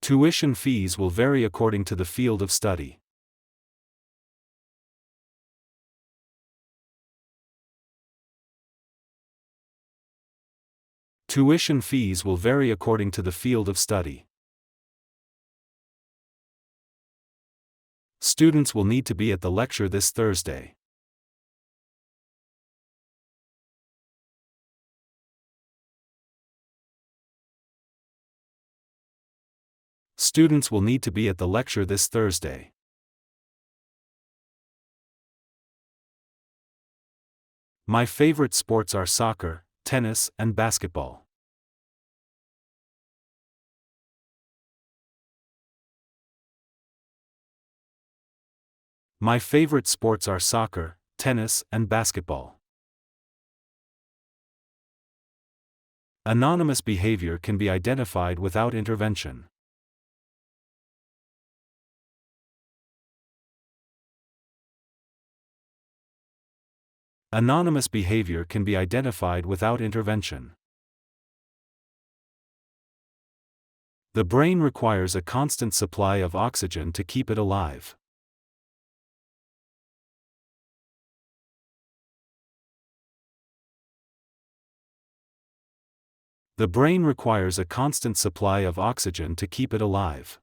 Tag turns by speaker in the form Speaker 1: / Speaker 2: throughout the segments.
Speaker 1: Tuition fees will vary according to the field of study. Tuition fees will vary according to the field of study. Students will need to be at the lecture this Thursday. Students will need to be at the lecture this Thursday. My favorite sports are soccer, tennis, and basketball. My favorite sports are soccer, tennis, and basketball. Anonymous behavior can be identified without intervention. Anonymous behavior can be identified without intervention. The brain requires a constant supply of oxygen to keep it alive. The brain requires a constant supply of oxygen to keep it alive.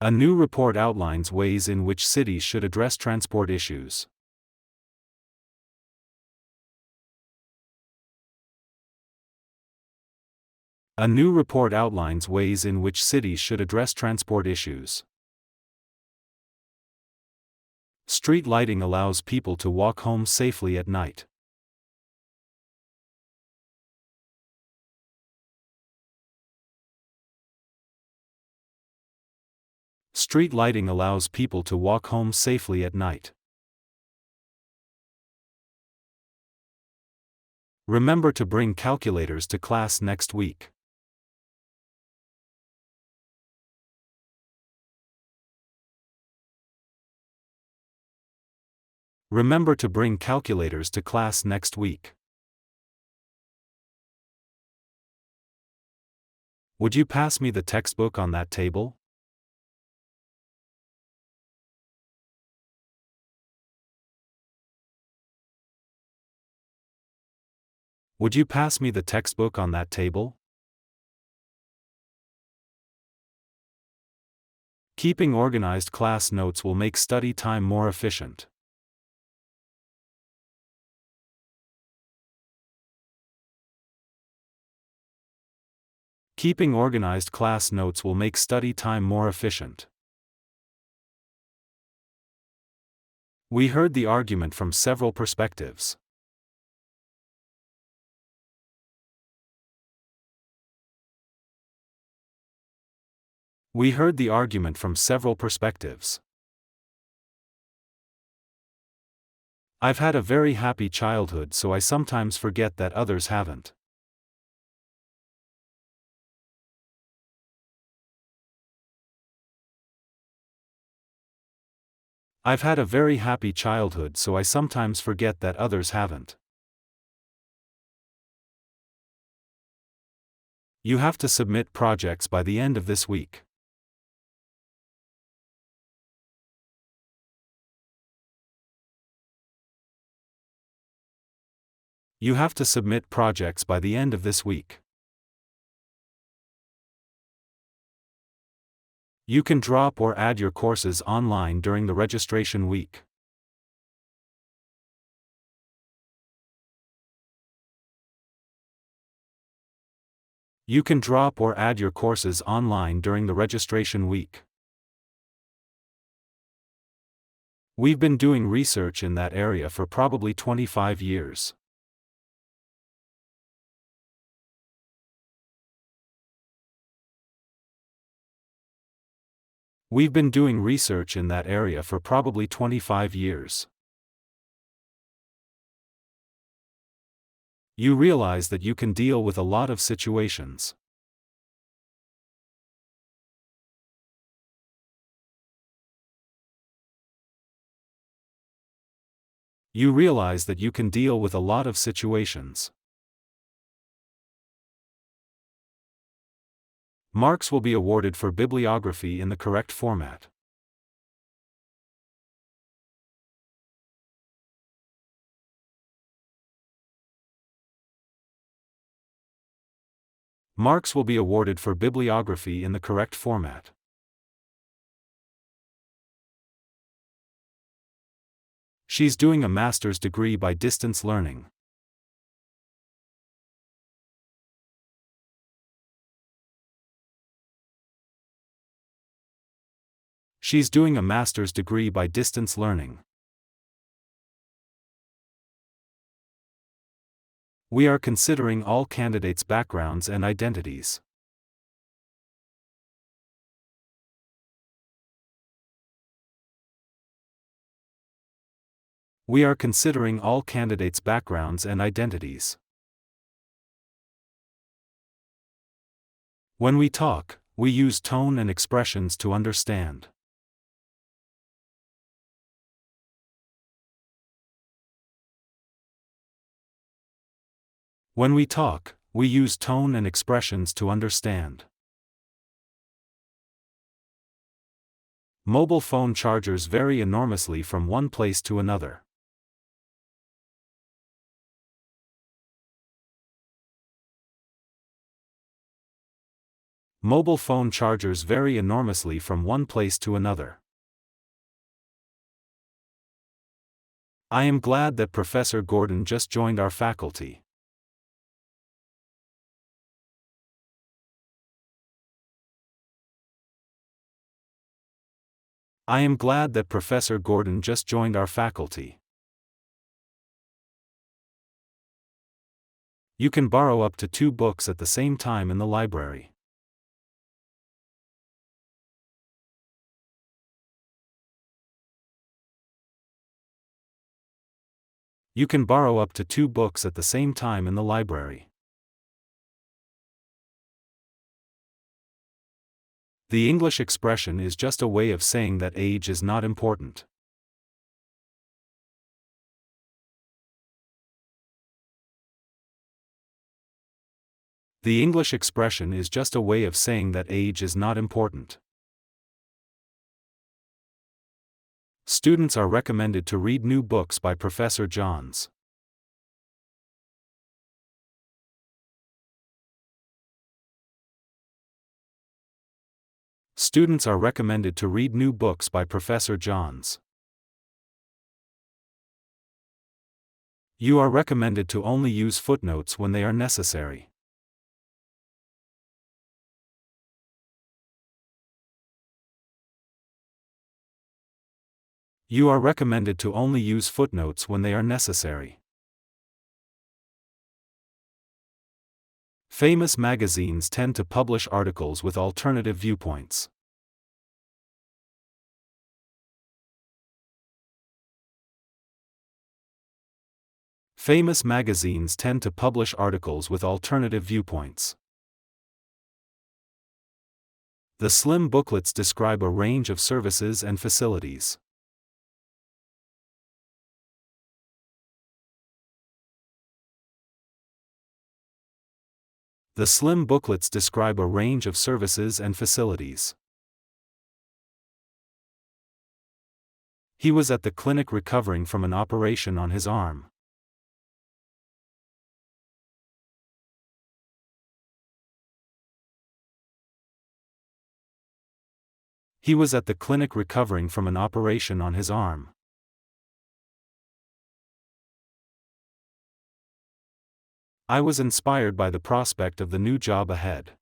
Speaker 1: A new report outlines ways in which cities should address transport issues. A new report outlines ways in which cities should address transport issues. Street lighting allows people to walk home safely at night. Street lighting allows people to walk home safely at night. Remember to bring calculators to class next week. Remember to bring calculators to class next week. Would you pass me the textbook on that table? Would you pass me the textbook on that table? Keeping organized class notes will make study time more efficient. Keeping organized class notes will make study time more efficient. We heard the argument from several perspectives. We heard the argument from several perspectives. I've had a very happy childhood, so I sometimes forget that others haven't. I've had a very happy childhood, so I sometimes forget that others haven't. You have to submit projects by the end of this week. You have to submit projects by the end of this week. You can drop or add your courses online during the registration week. You can drop or add your courses online during the registration week. We've been doing research in that area for probably 25 years. We've been doing research in that area for probably 25 years. You realize that you can deal with a lot of situations. You realize that you can deal with a lot of situations. Marks will be awarded for bibliography in the correct format. Marks will be awarded for bibliography in the correct format. She's doing a master's degree by distance learning. She's doing a master's degree by distance learning. We are considering all candidates' backgrounds and identities. We are considering all candidates' backgrounds and identities. When we talk, we use tone and expressions to understand. When we talk, we use tone and expressions to understand. Mobile phone chargers vary enormously from one place to another. Mobile phone chargers vary enormously from one place to another. I am glad that Professor Gordon just joined our faculty. I am glad that Professor Gordon just joined our faculty. You can borrow up to 2 books at the same time in the library. You can borrow up to 2 books at the same time in the library. The English expression is just a way of saying that age is not important. The English expression is just a way of saying that age is not important. Students are recommended to read new books by Professor Johns. Students are recommended to read new books by Professor Johns. You are recommended to only use footnotes when they are necessary. You are recommended to only use footnotes when they are necessary. Famous magazines tend to publish articles with alternative viewpoints. Famous magazines tend to publish articles with alternative viewpoints. The slim booklets describe a range of services and facilities. The slim booklets describe a range of services and facilities. He was at the clinic recovering from an operation on his arm. He was at the clinic recovering from an operation on his arm. I was inspired by the prospect of the new job ahead.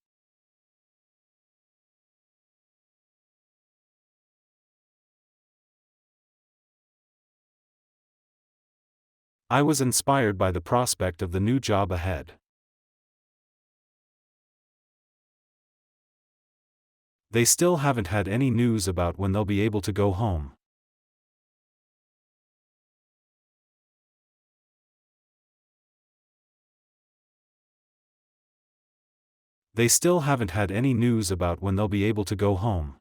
Speaker 1: I was inspired by the prospect of the new job ahead. They still haven't had any news about when they'll be able to go home. They still haven't had any news about when they'll be able to go home.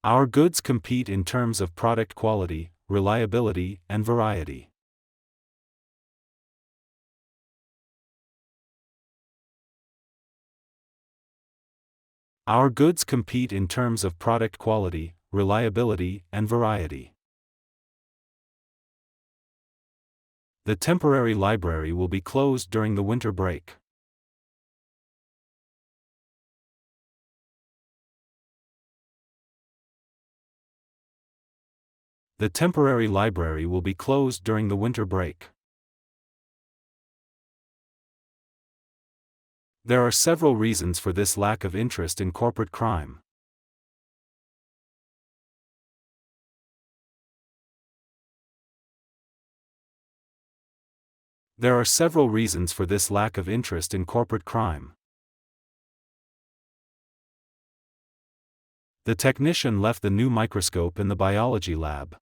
Speaker 1: Our goods compete in terms of product quality, reliability, and variety. Our goods compete in terms of product quality, reliability, and variety. The temporary library will be closed during the winter break. The temporary library will be closed during the winter break. There are several reasons for this lack of interest in corporate crime. There are several reasons for this lack of interest in corporate crime. The technician left the new microscope in the biology lab.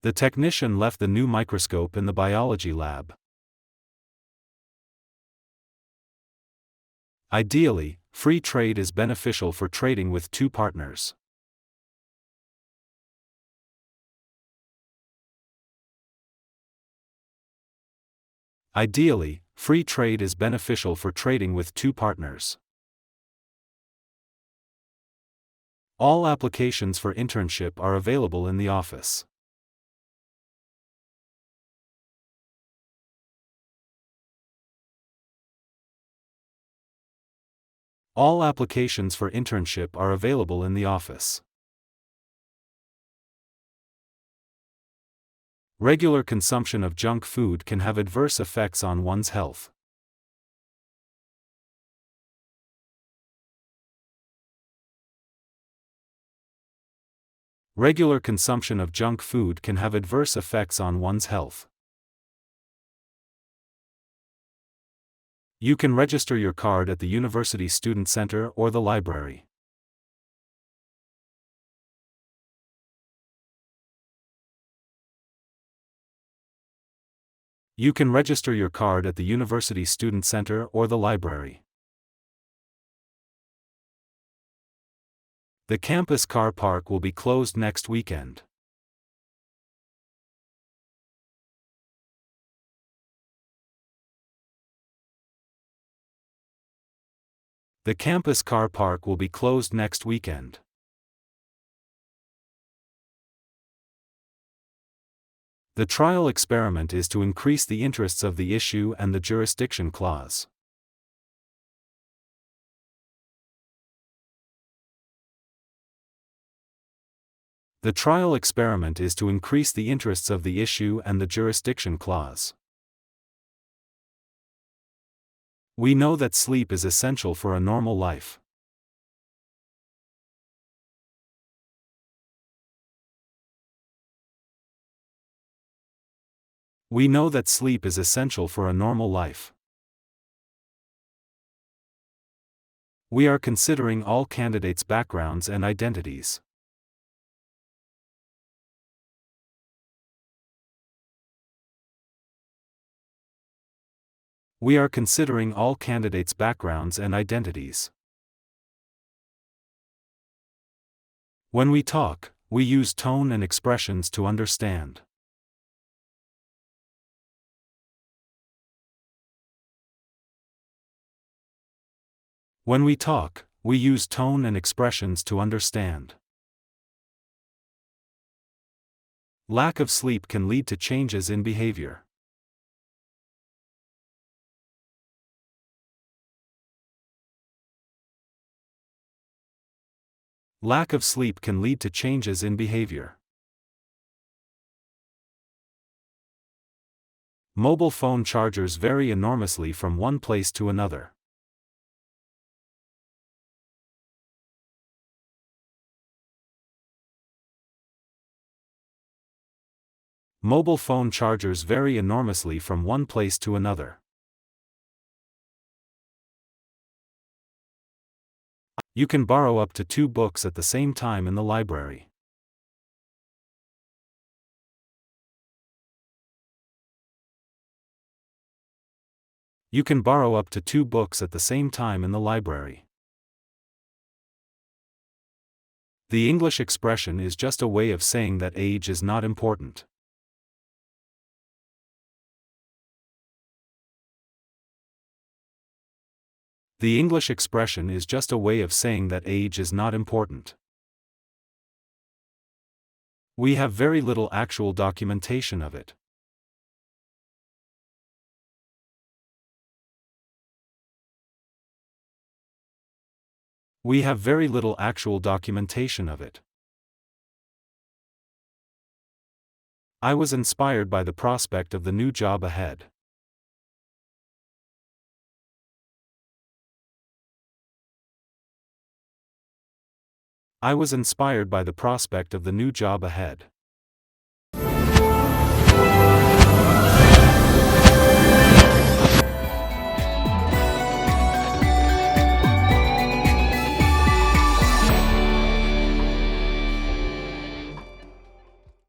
Speaker 1: The technician left the new microscope in the biology lab. Ideally, free trade is beneficial for trading with two partners. Ideally, free trade is beneficial for trading with two partners. All applications for internship are available in the office. All applications for internship are available in the office. Regular consumption of junk food can have adverse effects on one's health. Regular consumption of junk food can have adverse effects on one's health. You can register your card at the University Student Center or the library. You can register your card at the University Student Center or the library. The campus car park will be closed next weekend. The campus car park will be closed next weekend. The trial experiment is to increase the interests of the issue and the jurisdiction clause. The trial experiment is to increase the interests of the issue and the jurisdiction clause. We know that sleep is essential for a normal life. We know that sleep is essential for a normal life. We are considering all candidates' backgrounds and identities. We are considering all candidates' backgrounds and identities. When we talk, we use tone and expressions to understand. When we talk, we use tone and expressions to understand. Lack of sleep can lead to changes in behavior. Lack of sleep can lead to changes in behavior. Mobile phone chargers vary enormously from one place to another. Mobile phone chargers vary enormously from one place to another. You can borrow up to 2 books at the same time in the library. You can borrow up to 2 books at the same time in the library. The English expression is just a way of saying that age is not important. The English expression is just a way of saying that age is not important. We have very little actual documentation of it. We have very little actual documentation of it. I was inspired by the prospect of the new job ahead. I was inspired by the prospect of the new job ahead.